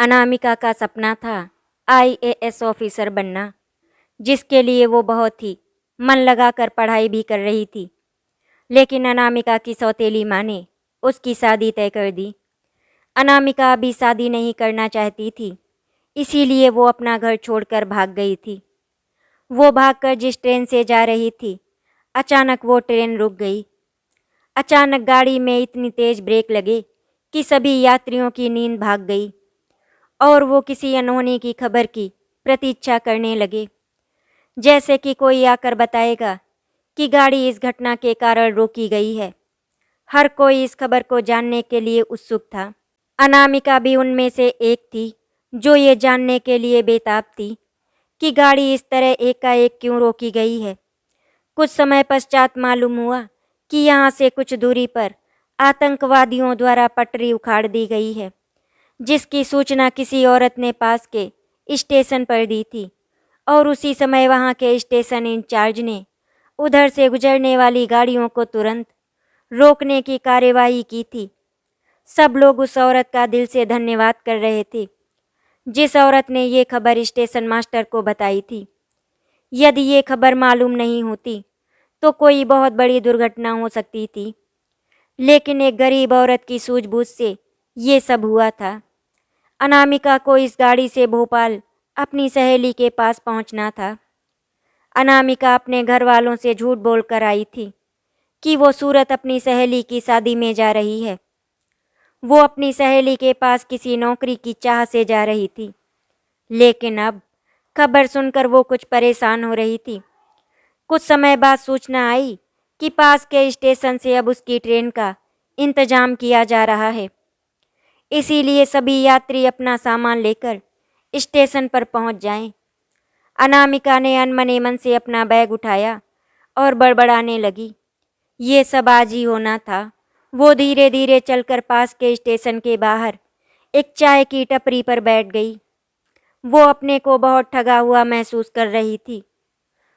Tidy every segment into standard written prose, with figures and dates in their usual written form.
अनामिका का सपना था आईएएस ऑफिसर बनना, जिसके लिए वो बहुत ही मन लगाकर पढ़ाई भी कर रही थी। लेकिन अनामिका की सौतेली माँ ने उसकी शादी तय कर दी। अनामिका अभी शादी नहीं करना चाहती थी, इसीलिए वो अपना घर छोड़कर भाग गई थी। वो भागकर जिस ट्रेन से जा रही थी, अचानक वो ट्रेन रुक गई। अचानक गाड़ी में इतनी तेज ब्रेक लगे कि सभी यात्रियों की नींद भाग गई और वो किसी अनहोनी की खबर की प्रतीक्षा करने लगे, जैसे कि कोई आकर बताएगा कि गाड़ी इस घटना के कारण रोकी गई है। हर कोई इस खबर को जानने के लिए उत्सुक था। अनामिका भी उनमें से एक थी जो ये जानने के लिए बेताब थी कि गाड़ी इस तरह एकाएक क्यों रोकी गई है। कुछ समय पश्चात मालूम हुआ कि यहाँ से कुछ दूरी पर आतंकवादियों द्वारा पटरी उखाड़ दी गई है, जिसकी सूचना किसी औरत ने पास के स्टेशन पर दी थी और उसी समय वहाँ के स्टेशन इंचार्ज ने उधर से गुजरने वाली गाड़ियों को तुरंत रोकने की कार्यवाही की थी। सब लोग उस औरत का दिल से धन्यवाद कर रहे थे जिस औरत ने ये खबर स्टेशन मास्टर को बताई थी। यदि ये खबर मालूम नहीं होती तो कोई बहुत बड़ी दुर्घटना हो सकती थी, लेकिन एक गरीब औरत की सूझबूझ से ये सब हुआ था। अनामिका को इस गाड़ी से भोपाल अपनी सहेली के पास पहुंचना था। अनामिका अपने घर वालों से झूठ बोलकर आई थी कि वो सूरत अपनी सहेली की शादी में जा रही है। वो अपनी सहेली के पास किसी नौकरी की चाह से जा रही थी, लेकिन अब खबर सुनकर वो कुछ परेशान हो रही थी। कुछ समय बाद सूचना आई कि पास के स्टेशन से अब उसकी ट्रेन का इंतजाम किया जा रहा है, इसीलिए सभी यात्री अपना सामान लेकर स्टेशन पर पहुंच जाएं। अनामिका ने अनमने मन से अपना बैग उठाया और बड़बड़ाने लगी। ये सब आज ही होना था। वो धीरे धीरे चलकर पास के स्टेशन के बाहर एक चाय की टपरी पर बैठ गई। वो अपने को बहुत ठगा हुआ महसूस कर रही थी।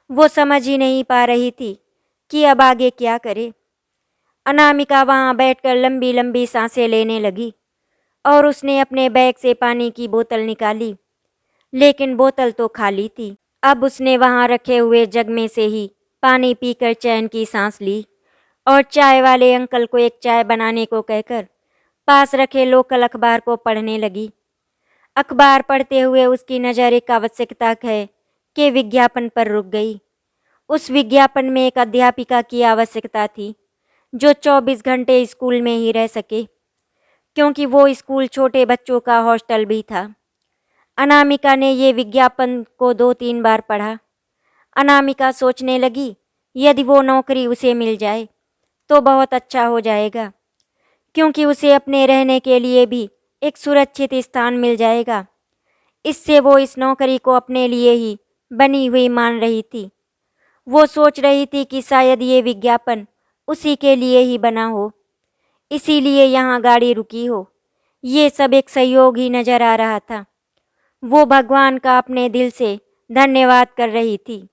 वो समझ ही नहीं पा रही थी कि अब आगे क्या करे। अनामिका वहाँ बैठकर लंबी लंबी सांसें लेने लगी और उसने अपने बैग से पानी की बोतल निकाली, लेकिन बोतल तो खाली थी। अब उसने वहाँ रखे हुए जग में से ही पानी पीकर चैन की सांस ली और चाय वाले अंकल को एक चाय बनाने को कहकर पास रखे लोकल अखबार को पढ़ने लगी। अखबार पढ़ते हुए उसकी नज़र एक आवश्यकता है के विज्ञापन पर रुक गई। उस विज्ञापन में एक अध्यापिका की आवश्यकता थी जो 24 घंटे स्कूल में ही रह सके, क्योंकि वो स्कूल छोटे बच्चों का हॉस्टल भी था। अनामिका ने ये विज्ञापन को 2-3 बार पढ़ा। अनामिका सोचने लगी, यदि वो नौकरी उसे मिल जाए तो बहुत अच्छा हो जाएगा, क्योंकि उसे अपने रहने के लिए भी एक सुरक्षित स्थान मिल जाएगा। इससे वो इस नौकरी को अपने लिए ही बनी हुई मान रही थी। वो सोच रही थी कि शायद ये विज्ञापन उसी के लिए ही बना हो, इसीलिए यहाँ गाड़ी रुकी हो। ये सब एक संयोग ही नजर आ रहा था। वो भगवान का अपने दिल से धन्यवाद कर रही थी,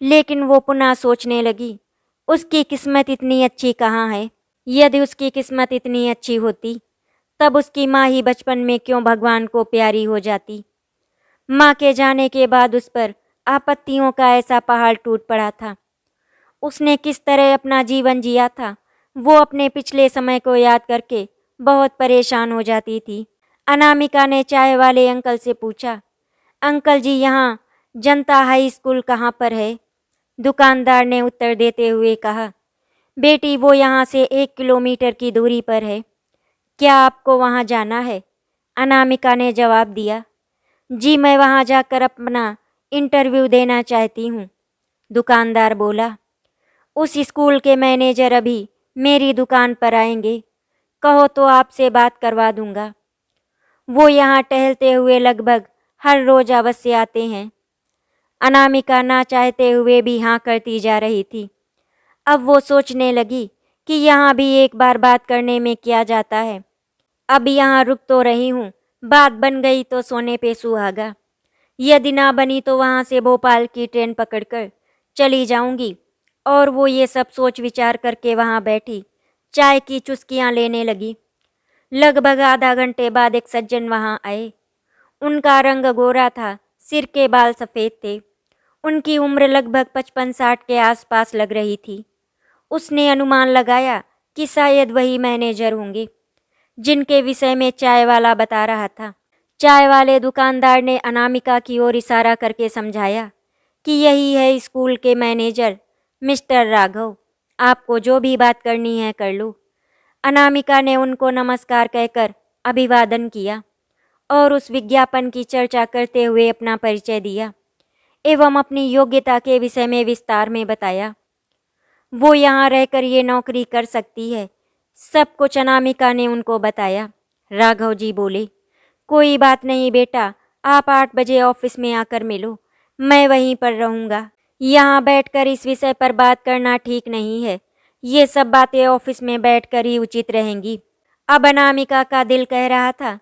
लेकिन वो पुनः सोचने लगी, उसकी किस्मत इतनी अच्छी कहाँ है। यदि उसकी किस्मत इतनी अच्छी होती तब उसकी माँ ही बचपन में क्यों भगवान को प्यारी हो जाती। माँ के जाने के बाद उस पर आपत्तियों का ऐसा पहाड़ टूट पड़ा था। उसने किस तरह अपना जीवन जिया था, वो अपने पिछले समय को याद करके बहुत परेशान हो जाती थी। अनामिका ने चाय वाले अंकल से पूछा, अंकल जी, यहाँ जनता हाई स्कूल कहाँ पर है? दुकानदार ने उत्तर देते हुए कहा, बेटी वो यहाँ से 1 किलोमीटर की दूरी पर है। क्या आपको वहाँ जाना है? अनामिका ने जवाब दिया, जी मैं वहाँ जाकर अपना इंटरव्यू देना चाहती हूँ। दुकानदार बोला, उस स्कूल के मैनेजर अभी मेरी दुकान पर आएंगे, कहो तो आपसे बात करवा दूंगा। वो यहाँ टहलते हुए लगभग हर रोज अवश्य आते हैं। अनामिका ना चाहते हुए भी हाँ करती जा रही थी। अब वो सोचने लगी कि यहाँ भी एक बार बात करने में क्या जाता है। अब यहाँ रुक तो रही हूँ, बात बन गई तो सोने पे सुहागा, यदि ना बनी तो वहाँ से भोपाल की ट्रेन पकड़कर चली जाऊंगी। और वो ये सब सोच विचार करके वहाँ बैठी चाय की चुस्कियाँ लेने लगी। लगभग आधा घंटे बाद एक सज्जन वहाँ आए। उनका रंग गोरा था, सिर के बाल सफ़ेद थे। उनकी उम्र लगभग 55-60 के आसपास लग रही थी। उसने अनुमान लगाया कि शायद वही मैनेजर होंगे जिनके विषय में चाय वाला बता रहा था। चाय वाले दुकानदार ने अनामिका की ओर इशारा करके समझाया कि यही है स्कूल के मैनेजर मिस्टर राघव, आपको जो भी बात करनी है कर लो। अनामिका ने उनको नमस्कार कहकर अभिवादन किया और उस विज्ञापन की चर्चा करते हुए अपना परिचय दिया एवं अपनी योग्यता के विषय में विस्तार में बताया। वो यहाँ रहकर ये नौकरी कर सकती है, सब कुछ अनामिका ने उनको बताया। राघव जी बोले, कोई बात नहीं बेटा, आप 8 बजे ऑफिस में आकर मिलो, मैं वहीं पर रहूँगा। यहाँ बैठकर इस विषय पर बात करना ठीक नहीं है, ये सब बातें ऑफिस में बैठकर ही उचित रहेंगी। अब अनामिका का दिल कह रहा था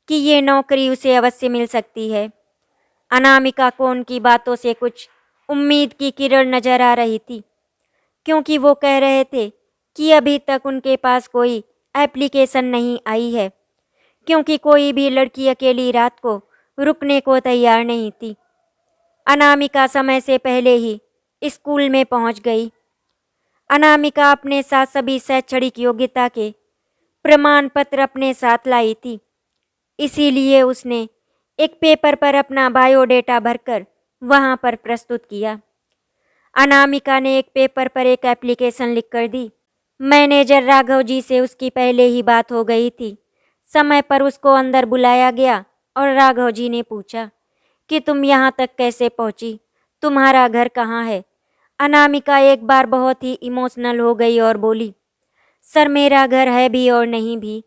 कि ये नौकरी उसे अवश्य मिल सकती है। अनामिका को उनकी बातों से कुछ उम्मीद की किरण नजर आ रही थी, क्योंकि वो कह रहे थे कि अभी तक उनके पास कोई एप्लीकेशन नहीं आई है, क्योंकि कोई भी लड़की अकेली रात को रुकने को तैयार नहीं थी। अनामिका समय से पहले ही स्कूल में पहुंच गई। अनामिका अपने साथ सभी शैक्षणिक योग्यता के प्रमाण पत्र अपने साथ लाई थी, इसीलिए उसने एक पेपर पर अपना बायोडेटा भरकर वहां पर प्रस्तुत किया। अनामिका ने एक पेपर पर एक एप्लीकेशन लिखकर दी। मैनेजर राघव जी से उसकी पहले ही बात हो गई थी। समय पर उसको अंदर बुलाया गया और राघव जी ने पूछा कि तुम यहाँ तक कैसे पहुँची, तुम्हारा घर कहाँ है। अनामिका एक बार बहुत ही इमोशनल हो गई और बोली, सर मेरा घर है भी और नहीं भी।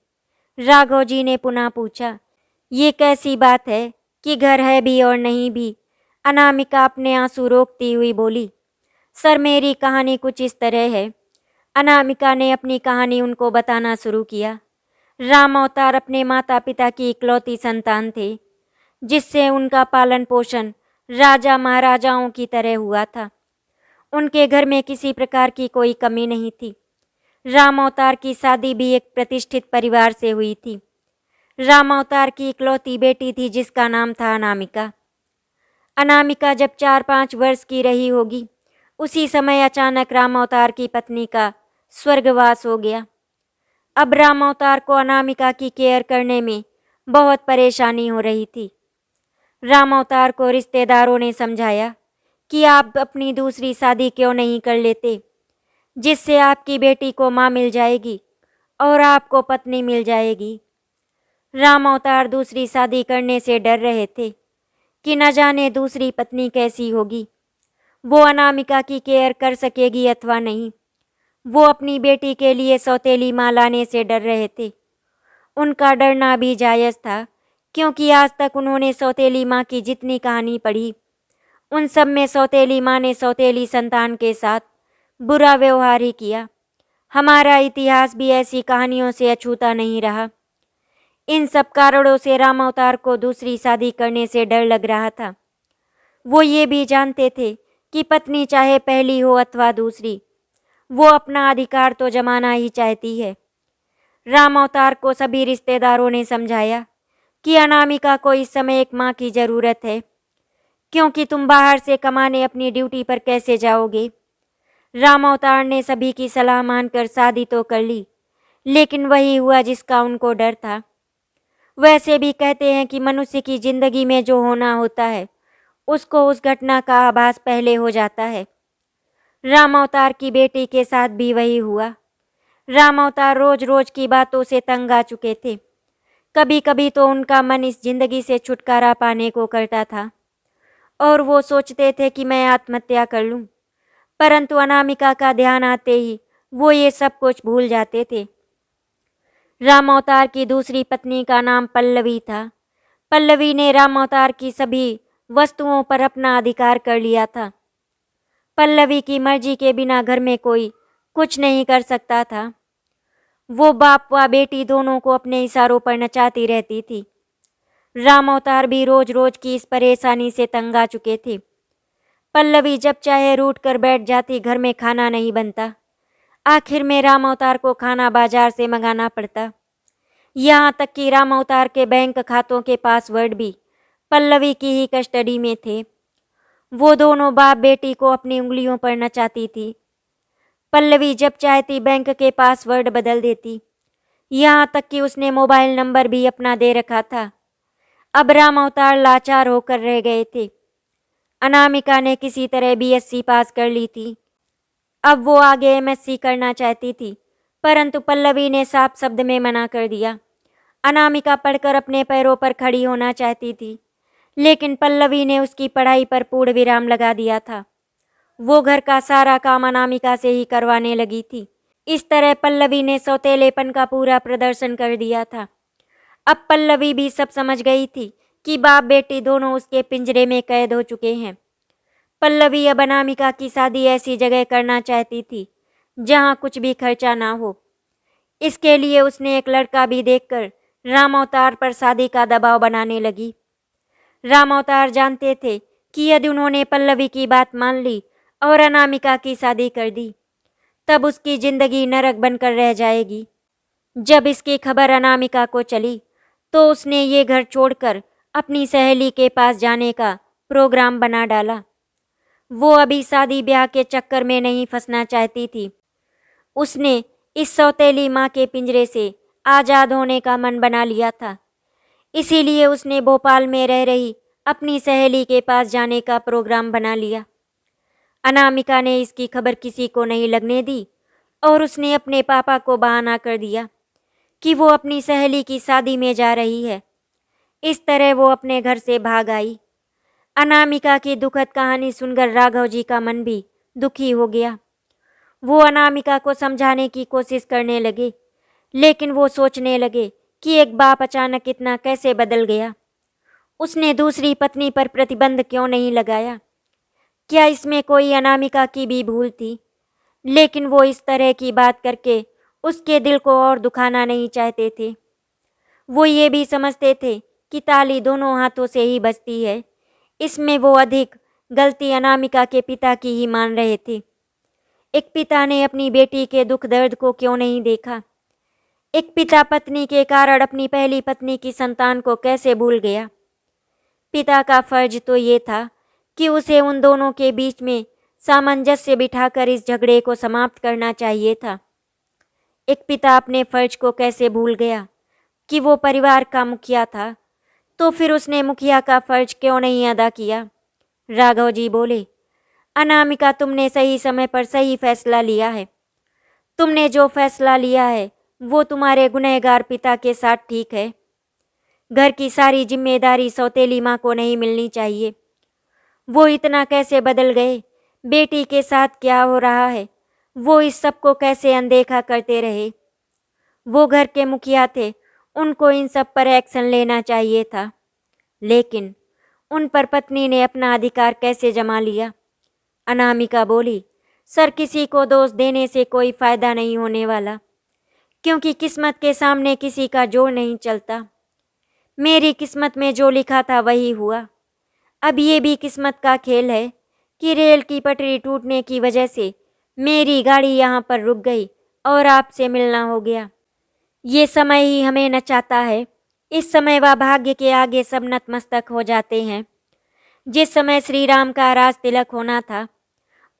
राघव जी ने पुनः पूछा, ये कैसी बात है कि घर है भी और नहीं भी। अनामिका अपने आंसू रोकती हुई बोली, सर मेरी कहानी कुछ इस तरह है। अनामिका ने अपनी कहानी उनको बताना शुरू किया। राम अवतार अपने माता पिता की इकलौती संतान थे, जिससे उनका पालन पोषण राजा महाराजाओं की तरह हुआ था। उनके घर में किसी प्रकार की कोई कमी नहीं थी। राम अवतार की शादी भी एक प्रतिष्ठित परिवार से हुई थी। राम अवतार की इकलौती बेटी थी जिसका नाम था अनामिका। अनामिका जब 4-5 वर्ष की रही होगी, उसी समय अचानक राम अवतार की पत्नी का स्वर्गवास हो गया। अब राम अवतार को अनामिका की केयर करने में बहुत परेशानी हो रही थी। राम अवतार को रिश्तेदारों ने समझाया कि आप अपनी दूसरी शादी क्यों नहीं कर लेते, जिससे आपकी बेटी को माँ मिल जाएगी और आपको पत्नी मिल जाएगी। राम अवतार दूसरी शादी करने से डर रहे थे कि न जाने दूसरी पत्नी कैसी होगी, वो अनामिका की केयर कर सकेगी अथवा नहीं। वो अपनी बेटी के लिए सौतेली माँ लाने से डर रहे थे। उनका डरना भी जायज़ था, क्योंकि आज तक उन्होंने सौतेली माँ की जितनी कहानी पढ़ी, उन सब में सौतेली माँ ने सौतेली संतान के साथ बुरा व्यवहार ही किया। हमारा इतिहास भी ऐसी कहानियों से अछूता नहीं रहा। इन सब कारणों से राम अवतार को दूसरी शादी करने से डर लग रहा था। वो ये भी जानते थे कि पत्नी चाहे पहली हो अथवा दूसरी, वो अपना अधिकार तो जमाना ही चाहती है। राम अवतार को सभी रिश्तेदारों ने समझाया कि अनामिका को इस समय एक माँ की ज़रूरत है, क्योंकि तुम बाहर से कमाने अपनी ड्यूटी पर कैसे जाओगे। राम अवतार ने सभी की सलाह मानकर शादी तो कर ली, लेकिन वही हुआ जिसका उनको डर था। वैसे भी कहते हैं कि मनुष्य की जिंदगी में जो होना होता है, उसको उस घटना का आभास पहले हो जाता है। राम अवतार की बेटी के साथ भी वही हुआ। राम अवतार रोज रोज की बातों से तंग आ चुके थे। कभी कभी तो उनका मन इस जिंदगी से छुटकारा पाने को करता था और वो सोचते थे कि मैं आत्महत्या कर लूं, परंतु अनामिका का ध्यान आते ही वो ये सब कुछ भूल जाते थे। राम अवतार की दूसरी पत्नी का नाम पल्लवी था। पल्लवी ने राम अवतार की सभी वस्तुओं पर अपना अधिकार कर लिया था। पल्लवी की मर्जी के बिना घर में कोई कुछ नहीं कर सकता था। वो बाप व बेटी दोनों को अपने इशारों पर नचाती रहती थी। राम अवतार भी रोज रोज की इस परेशानी से तंग आ चुके थे। पल्लवी जब चाहे रूठ कर बैठ जाती, घर में खाना नहीं बनता। आखिर में राम अवतार को खाना बाजार से मंगाना पड़ता। यहाँ तक कि राम अवतार के बैंक खातों के पासवर्ड भी पल्लवी की ही कस्टडी में थे। वो दोनों बाप बेटी को अपनी उंगलियों पर नचाती थी। पल्लवी जब चाहती बैंक के पासवर्ड बदल देती, यहाँ तक कि उसने मोबाइल नंबर भी अपना दे रखा था। अब राम अवतार लाचार होकर रह गए थे। अनामिका ने किसी तरह बीएससी पास कर ली थी। अब वो आगे एमएससी करना चाहती थी, परंतु पल्लवी ने साफ शब्द में मना कर दिया। अनामिका पढ़कर अपने पैरों पर खड़ी होना चाहती थी, लेकिन पल्लवी ने उसकी पढ़ाई पर पूर्ण विराम लगा दिया था। वो घर का सारा काम अनामिका से ही करवाने लगी थी। इस तरह पल्लवी ने सौतेलेपन का पूरा प्रदर्शन कर दिया था। अब पल्लवी भी सब समझ गई थी कि बाप बेटी दोनों उसके पिंजरे में कैद हो चुके हैं। पल्लवी अब अनामिका की शादी ऐसी जगह करना चाहती थी जहां कुछ भी खर्चा ना हो। इसके लिए उसने एक लड़का भी देखकर राम अवतार पर शादी का दबाव बनाने लगी। राम अवतार जानते थे कि यदि उन्होंने पल्लवी की बात मान ली और अनामिका की शादी कर दी, तब उसकी जिंदगी नरक बनकर रह जाएगी। जब इसकी खबर अनामिका को चली तो उसने ये घर छोड़कर अपनी सहेली के पास जाने का प्रोग्राम बना डाला। वो अभी शादी ब्याह के चक्कर में नहीं फंसना चाहती थी। उसने इस सौतेली माँ के पिंजरे से आज़ाद होने का मन बना लिया था। इसीलिए उसने भोपाल में रह रही अपनी सहेली के पास जाने का प्रोग्राम बना लिया। अनामिका ने इसकी खबर किसी को नहीं लगने दी और उसने अपने पापा को बहाना कर दिया कि वो अपनी सहेली की शादी में जा रही है। इस तरह वो अपने घर से भाग आई। अनामिका की दुखद कहानी सुनकर राघव जी का मन भी दुखी हो गया। वो अनामिका को समझाने की कोशिश करने लगे, लेकिन वो सोचने लगे कि एक बाप अचानक इतना कैसे बदल गया। उसने दूसरी पत्नी पर प्रतिबंध क्यों नहीं लगाया? क्या इसमें कोई अनामिका की भी भूल थी? लेकिन वो इस तरह की बात करके उसके दिल को और दुखाना नहीं चाहते थे। वो ये भी समझते थे कि ताली दोनों हाथों से ही बजती है। इसमें वो अधिक गलती अनामिका के पिता की ही मान रहे थे। एक पिता ने अपनी बेटी के दुख दर्द को क्यों नहीं देखा? एक पिता पत्नी के कारण अपनी पहली पत्नी की संतान को कैसे भूल गया? पिता का फर्ज तो ये था कि उसे उन दोनों के बीच में सामंजस्य बिठाकर इस झगड़े को समाप्त करना चाहिए था। एक पिता अपने फर्ज को कैसे भूल गया कि वो परिवार का मुखिया था? तो फिर उसने मुखिया का फर्ज क्यों नहीं अदा किया? राघव जी बोले, अनामिका, तुमने सही समय पर सही फैसला लिया है। तुमने जो फैसला लिया है वो तुम्हारे गुनहगार पिता के साथ ठीक है। घर की सारी जिम्मेदारी सौतेली माँ को नहीं मिलनी चाहिए। वो इतना कैसे बदल गए? बेटी के साथ क्या हो रहा है वो इस सब को कैसे अनदेखा करते रहे? वो घर के मुखिया थे, उनको इन सब पर एक्शन लेना चाहिए था। लेकिन उन पर पत्नी ने अपना अधिकार कैसे जमा लिया? अनामिका बोली, सर, किसी को दोष देने से कोई फायदा नहीं होने वाला, क्योंकि किस्मत के सामने किसी का जोर नहीं चलता। मेरी किस्मत में जो लिखा था वही हुआ। अब ये भी किस्मत का खेल है कि रेल की पटरी टूटने की वजह से मेरी गाड़ी यहाँ पर रुक गई और आपसे मिलना हो गया। ये समय ही हमें नचाता है। इस समय वह भाग्य के आगे सब नतमस्तक हो जाते हैं। जिस समय श्री राम का राज तिलक होना था,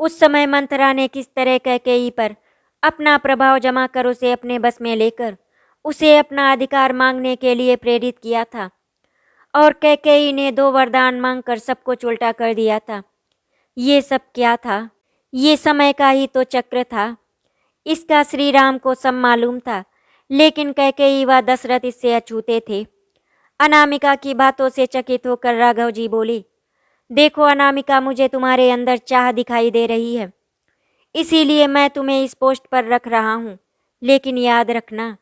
उस समय मंथरा ने किस तरह कैकेयी पर अपना प्रभाव जमा कर उसे अपने बस में लेकर उसे अपना अधिकार मांगने के लिए प्रेरित किया था, और कैकेयी ने 2 वरदान मांगकर सब कुछ उल्टा कर दिया था। ये सब क्या था? ये समय का ही तो चक्र था। इसका श्री राम को सब मालूम था, लेकिन कैकेयी व दशरथ इससे अछूते थे। अनामिका की बातों से चकित होकर राघव जी बोली, देखो अनामिका, मुझे तुम्हारे अंदर चाह दिखाई दे रही है, इसीलिए मैं तुम्हें इस पोस्ट पर रख रहा हूँ। लेकिन याद रखना,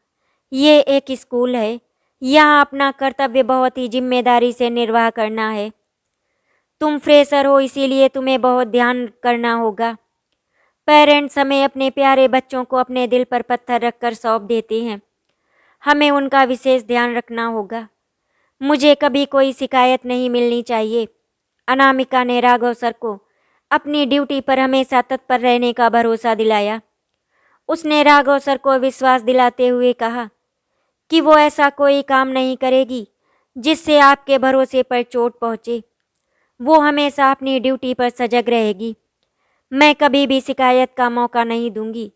ये एक स्कूल है। यहाँ अपना कर्तव्य बहुत ही जिम्मेदारी से निर्वाह करना है। तुम फ्रेशर हो, इसीलिए तुम्हें बहुत ध्यान करना होगा। पेरेंट्स हमें अपने प्यारे बच्चों को अपने दिल पर पत्थर रखकर सौंप देते हैं। हमें उनका विशेष ध्यान रखना होगा। मुझे कभी कोई शिकायत नहीं मिलनी चाहिए। अनामिका ने राघव सर को अपनी ड्यूटी पर हमेशा तत्पर रहने का भरोसा दिलाया। उसने राघव सर को विश्वास दिलाते हुए कहा कि वो ऐसा कोई काम नहीं करेगी जिससे आपके भरोसे पर चोट पहुँचे। वो हमेशा अपनी ड्यूटी पर सजग रहेगी। मैं कभी भी शिकायत का मौका नहीं दूंगी।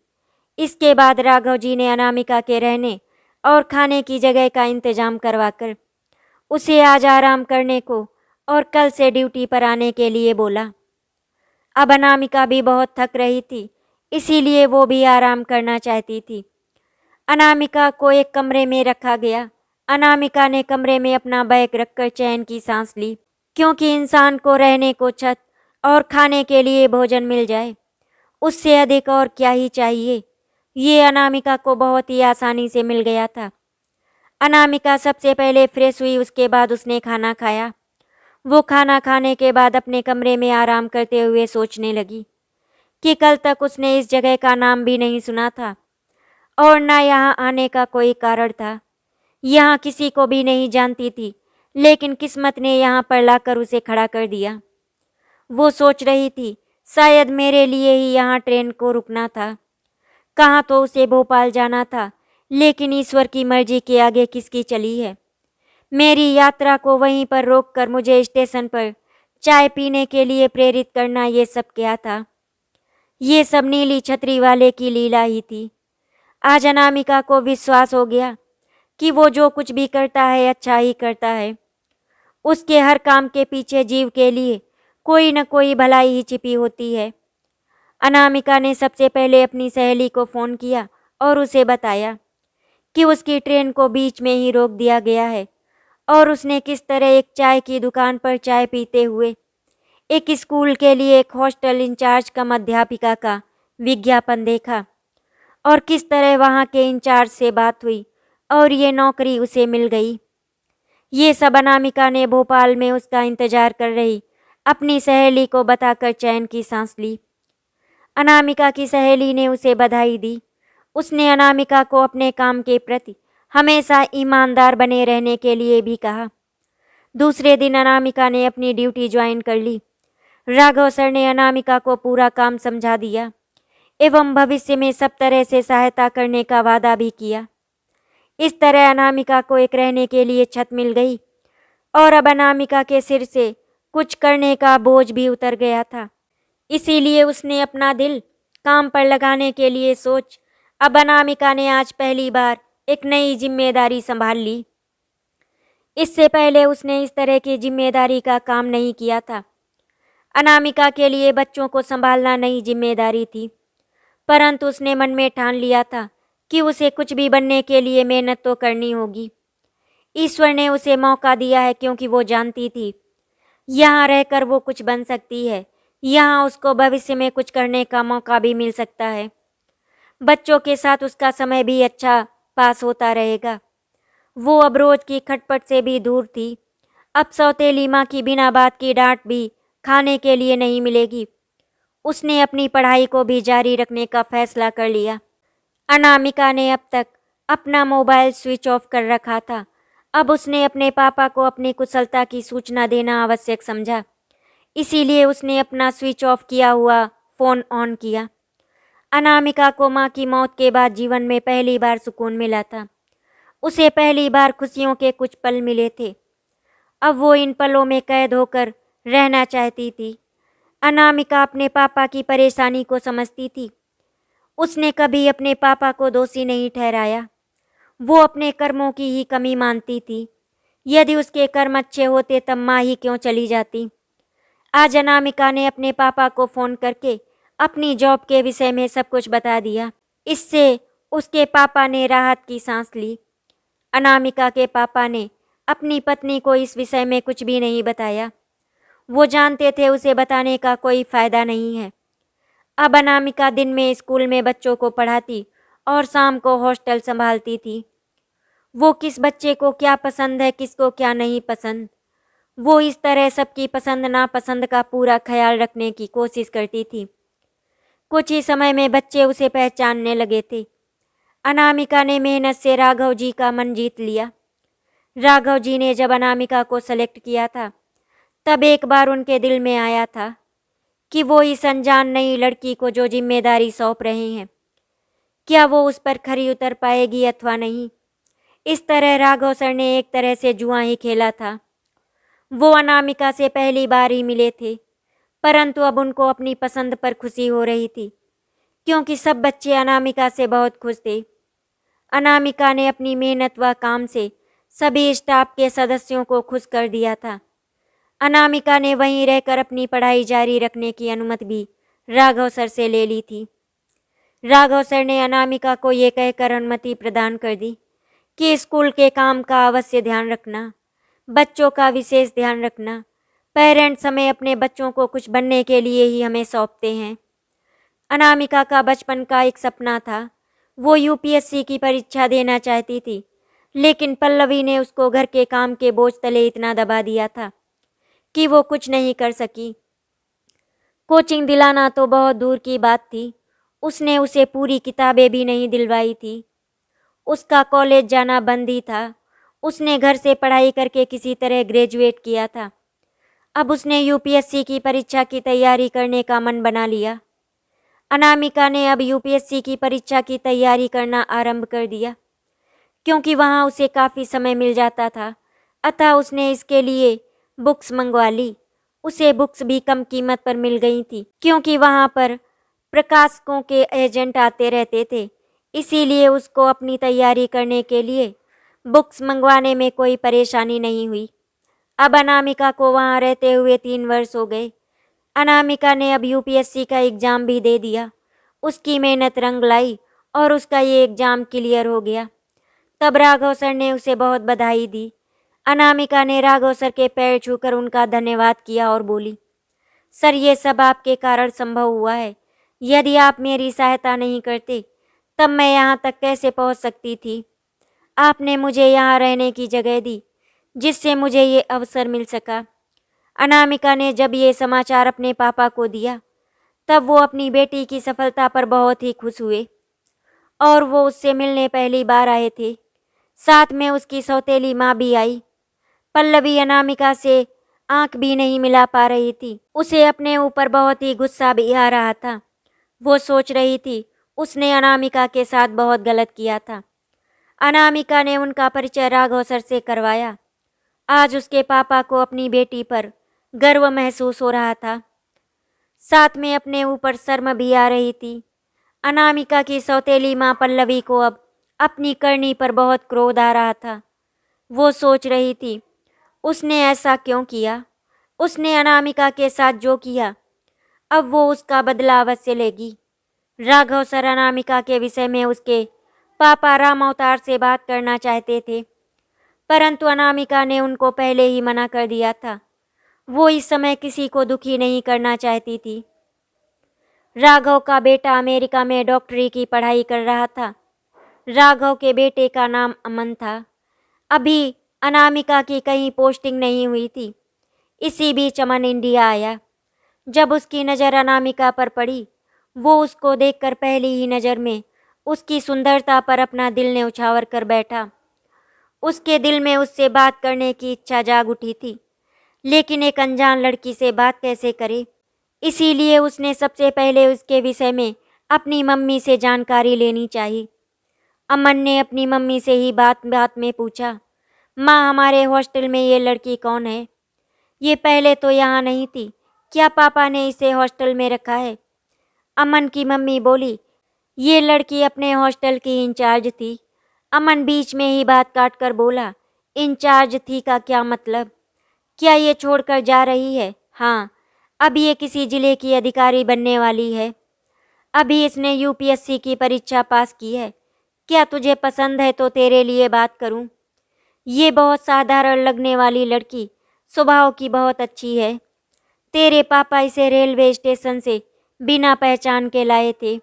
इसके बाद राघव जी ने अनामिका के रहने और खाने की जगह का इंतजाम करवाकर उसे आज आराम करने को और कल से ड्यूटी पर आने के लिए बोला। अब अनामिका भी बहुत थक रही थी, इसीलिए वो भी आराम करना चाहती थी। अनामिका को एक कमरे में रखा गया। अनामिका ने कमरे में अपना बैग रखकर चैन की सांस ली, क्योंकि इंसान को रहने को छत और खाने के लिए भोजन मिल जाए, उससे अधिक और क्या ही चाहिए। ये अनामिका को बहुत ही आसानी से मिल गया था। अनामिका सबसे पहले फ्रेश हुई, उसके बाद उसने खाना खाया। वो खाना खाने के बाद अपने कमरे में आराम करते हुए सोचने लगी कि कल तक उसने इस जगह का नाम भी नहीं सुना था और न यहाँ आने का कोई कारण था। यहाँ किसी को भी नहीं जानती थी, लेकिन किस्मत ने यहाँ पर लाकर उसे खड़ा कर दिया। वो सोच रही थी, शायद मेरे लिए ही यहाँ ट्रेन को रुकना था। कहाँ तो उसे भोपाल जाना था, लेकिन ईश्वर की मर्जी के आगे किसकी चली है। मेरी यात्रा को वहीं पर रोककर मुझे स्टेशन पर चाय पीने के लिए प्रेरित करना, ये सब क्या था? ये सब नीली छतरी वाले की लीला ही थी। आज अनामिका को विश्वास हो गया कि वो जो कुछ भी करता है अच्छा ही करता है। उसके हर काम के पीछे जीव के लिए कोई न कोई भलाई ही छिपी होती है। अनामिका ने सबसे पहले अपनी सहेली को फ़ोन किया और उसे बताया कि उसकी ट्रेन को बीच में ही रोक दिया गया है और उसने किस तरह एक चाय की दुकान पर चाय पीते हुए एक स्कूल के लिए एक हॉस्टल इंचार्ज कम अध्यापिका का विज्ञापन देखा और किस तरह वहाँ के इंचार्ज से बात हुई और ये नौकरी उसे मिल गई। ये सब अनामिका ने भोपाल में उसका इंतजार कर रही अपनी सहेली को बताकर चैन की सांस ली। अनामिका की सहेली ने उसे बधाई दी। उसने अनामिका को अपने काम के प्रति हमेशा ईमानदार बने रहने के लिए भी कहा। दूसरे दिन अनामिका ने अपनी ड्यूटी ज्वाइन कर ली। राघव सर ने अनामिका को पूरा काम समझा दिया एवं भविष्य में सब तरह से सहायता करने का वादा भी किया। इस तरह अनामिका को एक रहने के लिए छत मिल गई और अब अनामिका के सिर से कुछ करने का बोझ भी उतर गया था। इसीलिए उसने अपना दिल काम पर लगाने के लिए सोच अब अनामिका ने आज पहली बार एक नई जिम्मेदारी संभाल ली। इससे पहले उसने इस तरह की जिम्मेदारी का काम नहीं किया था। अनामिका के लिए बच्चों को संभालना नई जिम्मेदारी थी, परंतु उसने मन में ठान लिया था कि उसे कुछ भी बनने के लिए मेहनत तो करनी होगी। ईश्वर ने उसे मौका दिया है क्योंकि वो जानती थी यहाँ रहकर वो कुछ बन सकती है, यहाँ उसको भविष्य में कुछ करने का मौका भी मिल सकता है। बच्चों के साथ उसका समय भी अच्छा पास होता रहेगा। वो अब रोज की खटपट से भी दूर थी। अब सौतेली माँ की बिना बात की डांट भी खाने के लिए नहीं मिलेगी। उसने अपनी पढ़ाई को भी जारी रखने का फैसला कर लिया। अनामिका ने अब तक अपना मोबाइल स्विच ऑफ कर रखा था। अब उसने अपने पापा को अपनी कुशलता की सूचना देना आवश्यक समझा, इसीलिए उसने अपना स्विच ऑफ किया हुआ फ़ोन ऑन किया। अनामिका को माँ की मौत के बाद जीवन में पहली बार सुकून मिला था। उसे पहली बार खुशियों के कुछ पल मिले थे। अब वो इन पलों में कैद होकर रहना चाहती थी। अनामिका अपने पापा की परेशानी को समझती थी। उसने कभी अपने पापा को दोषी नहीं ठहराया। वो अपने कर्मों की ही कमी मानती थी। यदि उसके कर्म अच्छे होते तब माँ ही क्यों चली जाती। आज अनामिका ने अपने पापा को फ़ोन करके अपनी जॉब के विषय में सब कुछ बता दिया। इससे उसके पापा ने राहत की सांस ली। अनामिका के पापा ने अपनी पत्नी को इस विषय में कुछ भी नहीं बताया। वो जानते थे उसे बताने का कोई फ़ायदा नहीं है। अब अनामिका दिन में स्कूल में बच्चों को पढ़ाती और शाम को हॉस्टल संभालती थी। वो किस बच्चे को क्या पसंद है, किसको क्या नहीं पसंद, वो इस तरह सबकी पसंद नापसंद का पूरा ख्याल रखने की कोशिश करती थी। कुछ ही समय में बच्चे उसे पहचानने लगे थे। अनामिका ने मेहनत से राघव जी का मन जीत लिया। राघव जी ने जब अनामिका को सेलेक्ट किया था, तब एक बार उनके दिल में आया था कि वो इस अनजान नई लड़की को जो जिम्मेदारी सौंप रहे हैं, क्या वो उस पर खरी उतर पाएगी अथवा नहीं। इस तरह राघव सर ने एक तरह से जुआ ही खेला था। वो अनामिका से पहली बार ही मिले थे, परंतु अब उनको अपनी पसंद पर खुशी हो रही थी, क्योंकि सब बच्चे अनामिका से बहुत खुश थे। अनामिका ने अपनी मेहनत व काम से सभी स्टाफ के सदस्यों को खुश कर दिया था। अनामिका ने वहीं रहकर अपनी पढ़ाई जारी रखने की अनुमति भी राघव सर से ले ली थी। राघव सर ने अनामिका को ये कहकर अनुमति प्रदान कर दी कि स्कूल के काम का अवश्य ध्यान रखना, बच्चों का विशेष ध्यान रखना। पेरेंट्स हमें अपने बच्चों को कुछ बनने के लिए ही हमें सौंपते हैं। अनामिका का बचपन का एक सपना था, वो यूपीएससी की परीक्षा देना चाहती थी, लेकिन पल्लवी ने उसको घर के काम के बोझ तले इतना दबा दिया था कि वो कुछ नहीं कर सकी। कोचिंग दिलाना तो बहुत दूर की बात थी, उसने उसे पूरी किताबें भी नहीं दिलवाई थी। उसका कॉलेज जाना बंद ही था। उसने घर से पढ़ाई करके किसी तरह ग्रेजुएट किया था। अब उसने यूपीएससी की परीक्षा की तैयारी करने का मन बना लिया। अनामिका ने अब यूपीएससी की परीक्षा की तैयारी करना आरंभ कर दिया, क्योंकि वहाँ उसे काफ़ी समय मिल जाता था। अतः उसने इसके लिए बुक्स मंगवा ली। उसे बुक्स भी कम कीमत पर मिल गई थी, क्योंकि वहाँ पर प्रकाशकों के एजेंट आते रहते थे। इसीलिए उसको अपनी तैयारी करने के लिए बुक्स मंगवाने में कोई परेशानी नहीं हुई। अब अनामिका को वहाँ रहते हुए 3 वर्ष हो गए। अनामिका ने अब यूपीएससी का एग्ज़ाम भी दे दिया। उसकी मेहनत रंग लाई और उसका ये एग्ज़ाम क्लियर हो गया। तब राघव सर ने उसे बहुत बधाई दी। अनामिका ने राघव सर के पैर छूकर उनका धन्यवाद किया और बोली, सर ये सब आपके कारण संभव हुआ है। यदि आप मेरी सहायता नहीं करते तब मैं यहाँ तक कैसे पहुँच सकती थी। आपने मुझे यहाँ रहने की जगह दी, जिससे मुझे ये अवसर मिल सका। अनामिका ने जब ये समाचार अपने पापा को दिया तब वो अपनी बेटी की सफलता पर बहुत ही खुश हुए और वो उससे मिलने पहली बार आए थे। साथ में उसकी सौतेली माँ भी आई। पल्लवी अनामिका से आंख भी नहीं मिला पा रही थी। उसे अपने ऊपर बहुत ही गुस्सा भी आ रहा था। वो सोच रही थी उसने अनामिका के साथ बहुत गलत किया था। अनामिका ने उनका परिचय राघव सर से करवाया। आज उसके पापा को अपनी बेटी पर गर्व महसूस हो रहा था, साथ में अपने ऊपर शर्म भी आ रही थी। अनामिका की सौतेली माँ पल्लवी को अब अपनी करनी पर बहुत क्रोध आ रहा था। वो सोच रही थी उसने ऐसा क्यों किया। उसने अनामिका के साथ जो किया अब वो उसका बदला अवश्य लेगी। राघव सर अनामिका के विषय में उसके पापा राम अवतार से बात करना चाहते थे, परंतु अनामिका ने उनको पहले ही मना कर दिया था। वो इस समय किसी को दुखी नहीं करना चाहती थी। राघव का बेटा अमेरिका में डॉक्टरी की पढ़ाई कर रहा था। राघव के बेटे का नाम अमन था। अभी अनामिका की कहीं पोस्टिंग नहीं हुई थी। इसी बीच अमन इंडिया आया। जब उसकी नज़र अनामिका पर पड़ी, वो उसको देखकर पहली ही नज़र में उसकी सुंदरता पर अपना दिल न्यौछावर कर बैठा। उसके दिल में उससे बात करने की इच्छा जाग उठी थी, लेकिन एक अनजान लड़की से बात कैसे करे। इसीलिए उसने सबसे पहले उसके विषय में अपनी मम्मी से जानकारी लेनी चाहिए। अमन ने अपनी मम्मी से ही बात बात में पूछा, माँ हमारे हॉस्टल में ये लड़की कौन है? ये पहले तो यहाँ नहीं थी, क्या पापा ने इसे हॉस्टल में रखा है? अमन की मम्मी बोली, ये लड़की अपने हॉस्टल की इंचार्ज थी। अमन बीच में ही बात काट कर बोला, इंचार्ज थी का क्या मतलब? क्या ये छोड़कर जा रही है? हाँ, अब ये किसी जिले की अधिकारी बनने वाली है। अभी इसने यूपीएससी की परीक्षा पास की है। क्या तुझे पसंद है तो तेरे लिए बात करूं? ये बहुत साधारण लगने वाली लड़की स्वभाव की बहुत अच्छी है। तेरे पापा इसे रेलवे स्टेशन से बिना पहचान के लाए थे।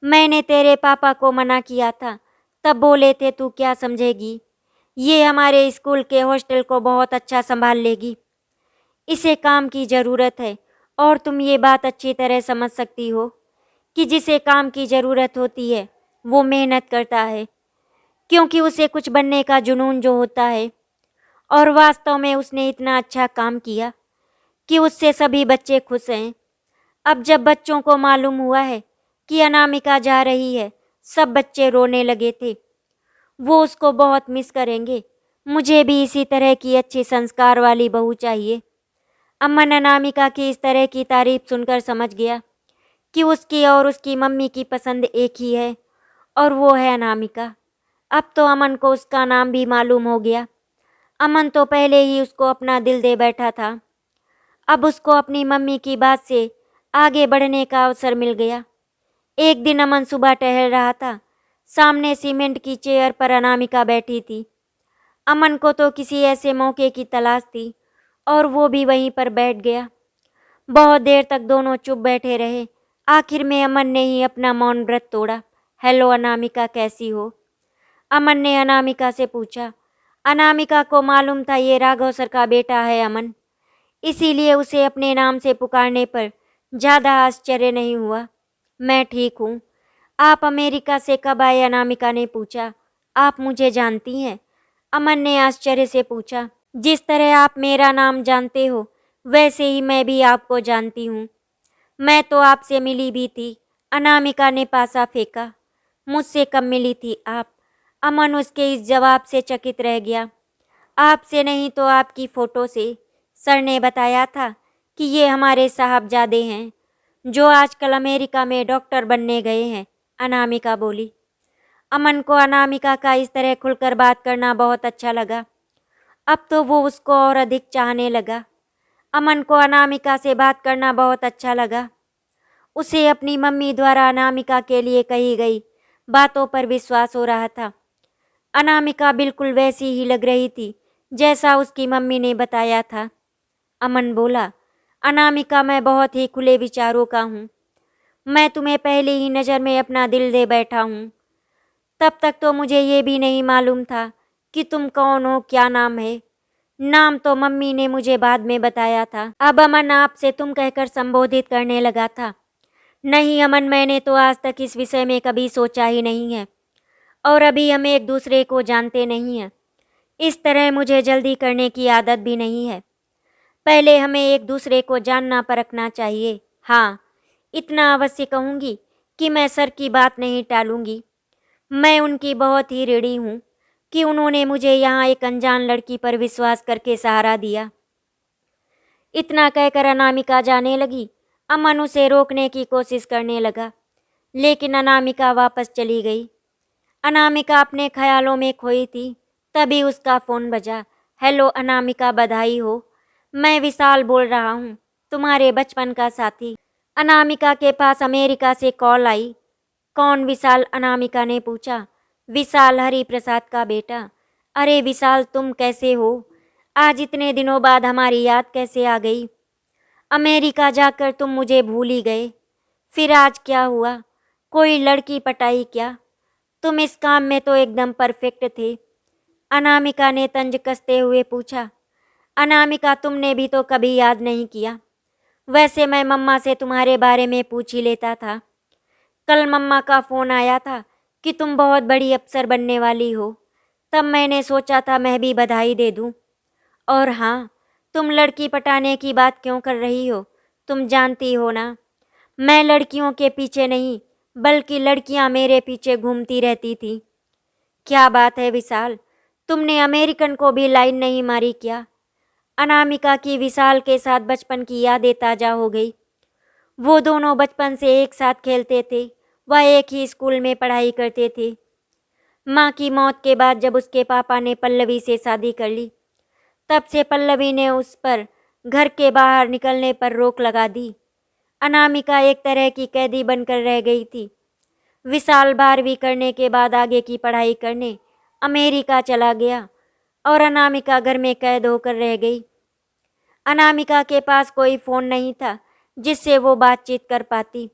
मैंने तेरे पापा को मना किया था, तब बोले थे तू क्या समझेगी, ये हमारे स्कूल के हॉस्टल को बहुत अच्छा संभाल लेगी। इसे काम की ज़रूरत है और तुम ये बात अच्छी तरह समझ सकती हो कि जिसे काम की ज़रूरत होती है वो मेहनत करता है, क्योंकि उसे कुछ बनने का जुनून जो होता है। और वास्तव में उसने इतना अच्छा काम किया कि उससे सभी बच्चे खुश हैं। अब जब बच्चों को मालूम हुआ है कि अनामिका जा रही है, सब बच्चे रोने लगे थे। वो उसको बहुत मिस करेंगे। मुझे भी इसी तरह की अच्छे संस्कार वाली बहू चाहिए। अमन अनामिका की इस तरह की तारीफ सुनकर समझ गया कि उसकी और उसकी मम्मी की पसंद एक ही है और वो है अनामिका। अब तो अमन को उसका नाम भी मालूम हो गया। अमन तो पहले ही उसको अपना दिल दे बैठा था। अब उसको अपनी मम्मी की बात से आगे बढ़ने का अवसर मिल गया। एक दिन अमन सुबह टहल रहा था। सामने सीमेंट की चेयर पर अनामिका बैठी थी। अमन को तो किसी ऐसे मौके की तलाश थी और वो भी वहीं पर बैठ गया। बहुत देर तक दोनों चुप बैठे रहे। आखिर में अमन ने ही अपना मौन व्रत तोड़ा। हेलो अनामिका, कैसी हो? अमन ने अनामिका से पूछा। अनामिका को मालूम था ये राघव सर का बेटा है अमन, इसीलिए उसे अपने नाम से पुकारने पर ज़्यादा आश्चर्य नहीं हुआ। मैं ठीक हूँ। आप अमेरिका से कब आए? अनामिका ने पूछा। आप मुझे जानती हैं? अमन ने आश्चर्य से पूछा। जिस तरह आप मेरा नाम जानते हो वैसे ही मैं भी आपको जानती हूँ। मैं तो आपसे मिली भी थी। अनामिका ने पासा फेंका। मुझसे कब मिली थी आप? अमन उसके इस जवाब से चकित रह गया। आपसे नहीं तो आपकी फ़ोटो से। सर ने बताया था कि ये हमारे साहबजादे हैं जो आजकल अमेरिका में डॉक्टर बनने गए हैं, अनामिका बोली। अमन को अनामिका का इस तरह खुलकर बात करना बहुत अच्छा लगा। अब तो वो उसको और अधिक चाहने लगा। अमन को अनामिका से बात करना बहुत अच्छा लगा। उसे अपनी मम्मी द्वारा अनामिका के लिए कही गई बातों पर विश्वास हो रहा था। अनामिका बिल्कुल वैसी ही लग रही थी जैसा उसकी मम्मी ने बताया था। अमन बोला, अनामिका मैं बहुत ही खुले विचारों का हूँ। मैं तुम्हें पहले ही नज़र में अपना दिल दे बैठा हूँ। तब तक तो मुझे ये भी नहीं मालूम था कि तुम कौन हो, क्या नाम है। नाम तो मम्मी ने मुझे बाद में बताया था। अब अमन आपसे तुम कहकर संबोधित करने लगा था। नहीं अमन, मैंने तो आज तक इस विषय में कभी सोचा ही नहीं है और अभी हम एक दूसरे को जानते नहीं हैं। इस तरह मुझे जल्दी करने की आदत भी नहीं है। पहले हमें एक दूसरे को जानना परखना चाहिए। हाँ, इतना अवश्य कहूँगी कि मैं सर की बात नहीं टालूंगी। मैं उनकी बहुत ही ऋणी हूँ कि उन्होंने मुझे यहाँ एक अनजान लड़की पर विश्वास करके सहारा दिया। इतना कहकर अनामिका जाने लगी। अमन उसे रोकने की कोशिश करने लगा, लेकिन अनामिका वापस चली गई। अनामिका अपने ख्यालों में खोई थी। तभी उसका फ़ोन बजा। हेलो अनामिका, बधाई हो। मैं विशाल बोल रहा हूँ, तुम्हारे बचपन का साथी। अनामिका के पास अमेरिका से कॉल आई। कौन विशाल? अनामिका ने पूछा। विशाल, हरि प्रसाद का बेटा। अरे विशाल, तुम कैसे हो? आज इतने दिनों बाद हमारी याद कैसे आ गई? अमेरिका जाकर तुम मुझे भूल ही गए। फिर आज क्या हुआ? कोई लड़की पटाई क्या? तुम इस काम में तो एकदम परफेक्ट थे। अनामिका ने तंज कसते हुए पूछा। अनामिका, तुमने भी तो कभी याद नहीं किया। वैसे मैं मम्मा से तुम्हारे बारे में पूछ ही लेता था। कल मम्मा का फ़ोन आया था कि तुम बहुत बड़ी अफसर बनने वाली हो। तब मैंने सोचा था मैं भी बधाई दे दूं। और हाँ, तुम लड़की पटाने की बात क्यों कर रही हो? तुम जानती हो ना, मैं लड़कियों के पीछे नहीं बल्कि लड़कियां मेरे पीछे घूमती रहती थी। क्या बात है विशाल, तुमने अमेरिकन को भी लाइन नहीं मारी क्या? अनामिका की विशाल के साथ बचपन की यादें ताज़ा हो गई। वो दोनों बचपन से एक साथ खेलते थे, वह एक ही स्कूल में पढ़ाई करते थे। माँ की मौत के बाद जब उसके पापा ने पल्लवी से शादी कर ली, तब से पल्लवी ने उस पर घर के बाहर निकलने पर रोक लगा दी। अनामिका एक तरह की कैदी बनकर रह गई थी। विशाल 12वीं करने के बाद आगे की पढ़ाई करने अमेरिका चला गया और अनामिका घर में कैद होकर रह गई। अनामिका के पास कोई फ़ोन नहीं था जिससे वो बातचीत कर पाती।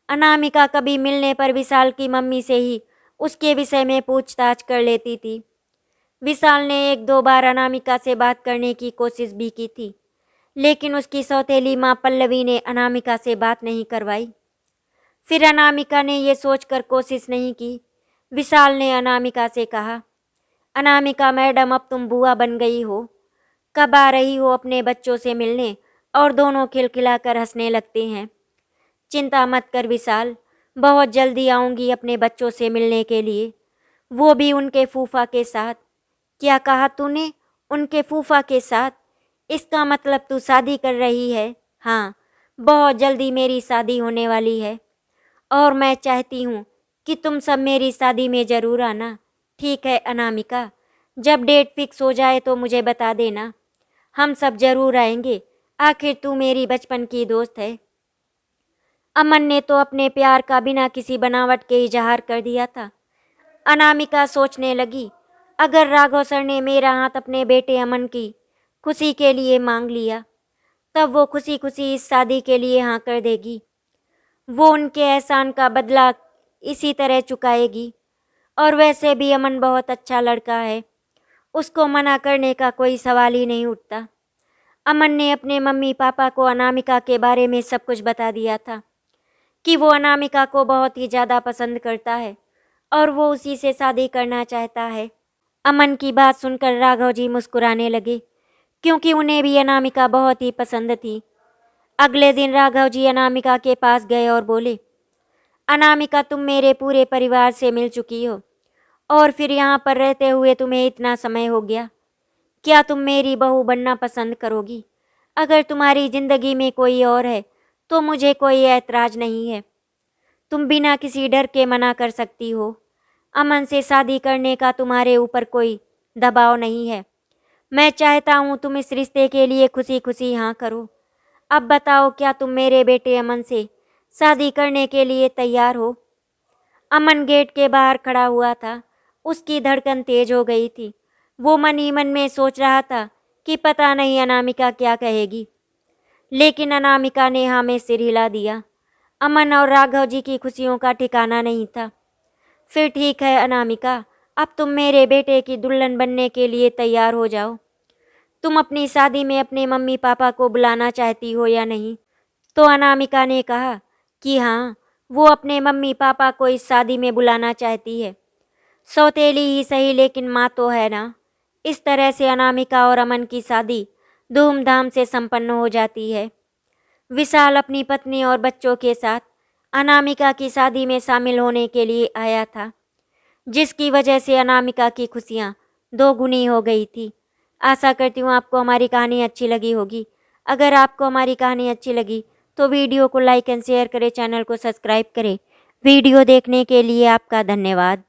अनामिका कभी मिलने पर विशाल की मम्मी से ही उसके विषय में पूछताछ कर लेती थी। विशाल ने एक दो बार अनामिका से बात करने की कोशिश भी की थी, लेकिन उसकी सौतेली माँ पल्लवी ने अनामिका से बात नहीं करवाई। फिर अनामिका ने ये सोचकर कोशिश नहीं की। विशाल ने अनामिका से कहा, अनामिका मैडम, अब तुम बुआ बन गई हो। कब आ रही हो अपने बच्चों से मिलने? और दोनों खिलखिलाकर हंसने लगते हैं। चिंता मत कर विशाल, बहुत जल्दी आऊँगी अपने बच्चों से मिलने के लिए। वो भी उनके फूफा के साथ। क्या कहा तूने? उनके फूफा के साथ? इसका मतलब तू शादी कर रही है? हाँ, बहुत जल्दी मेरी शादी होने वाली है और मैं चाहती हूँ कि तुम सब मेरी शादी में ज़रूर आना। ठीक है अनामिका, जब डेट फिक्स हो जाए तो मुझे बता देना, हम सब ज़रूर आएंगे। आखिर तू मेरी बचपन की दोस्त है। अमन ने तो अपने प्यार का बिना किसी बनावट के इजहार कर दिया था। अनामिका सोचने लगी, अगर राघव सर ने मेरा हाथ अपने बेटे अमन की खुशी के लिए मांग लिया, तब वो खुशी खुशी इस शादी के लिए हाँ कर देगी। वो उनके एहसान का बदला इसी तरह चुकाएगी। और वैसे भी अमन बहुत अच्छा लड़का है, उसको मना करने का कोई सवाल ही नहीं उठता। अमन ने अपने मम्मी पापा को अनामिका के बारे में सब कुछ बता दिया था कि वो अनामिका को बहुत ही ज़्यादा पसंद करता है और वो उसी से शादी करना चाहता है। अमन की बात सुनकर राघव जी मुस्कुराने लगे, क्योंकि उन्हें भी अनामिका बहुत ही पसंद थी। अगले दिन राघव जी अनामिका के पास गए और बोले, अनामिका तुम मेरे पूरे परिवार से मिल चुकी हो और फिर यहाँ पर रहते हुए तुम्हें इतना समय हो गया। क्या तुम मेरी बहू बनना पसंद करोगी? अगर तुम्हारी ज़िंदगी में कोई और है तो मुझे कोई ऐतराज़ नहीं है। तुम बिना किसी डर के मना कर सकती हो। अमन से शादी करने का तुम्हारे ऊपर कोई दबाव नहीं है। मैं चाहता हूँ तुम इस रिश्ते के लिए खुशी खुशी हाँ करो। अब बताओ, क्या तुम मेरे बेटे अमन से शादी करने के लिए तैयार हो? अमन गेट के बाहर खड़ा हुआ था। उसकी धड़कन तेज हो गई थी। वो मन ही मन में सोच रहा था कि पता नहीं अनामिका क्या कहेगी। लेकिन अनामिका ने हाँ में सिर हिला दिया। अमन और राघव जी की खुशियों का ठिकाना नहीं था। फिर ठीक है अनामिका, अब तुम मेरे बेटे की दुल्हन बनने के लिए तैयार हो जाओ। तुम अपनी शादी में अपने मम्मी पापा को बुलाना चाहती हो या नहीं? तो अनामिका ने कहा कि हाँ, वो अपने मम्मी पापा को इस शादी में बुलाना चाहती है। सौतेली ही सही, लेकिन माँ तो है ना। इस तरह से अनामिका और अमन की शादी धूमधाम से संपन्न हो जाती है। विशाल अपनी पत्नी और बच्चों के साथ अनामिका की शादी में शामिल होने के लिए आया था, जिसकी वजह से अनामिका की खुशियाँ दोगुनी हो गई थी। आशा करती हूँ आपको हमारी कहानी अच्छी लगी होगी। अगर आपको हमारी कहानी अच्छी लगी तो वीडियो को लाइक एंड शेयर करें, चैनल को सब्सक्राइब करें। वीडियो देखने के लिए आपका धन्यवाद।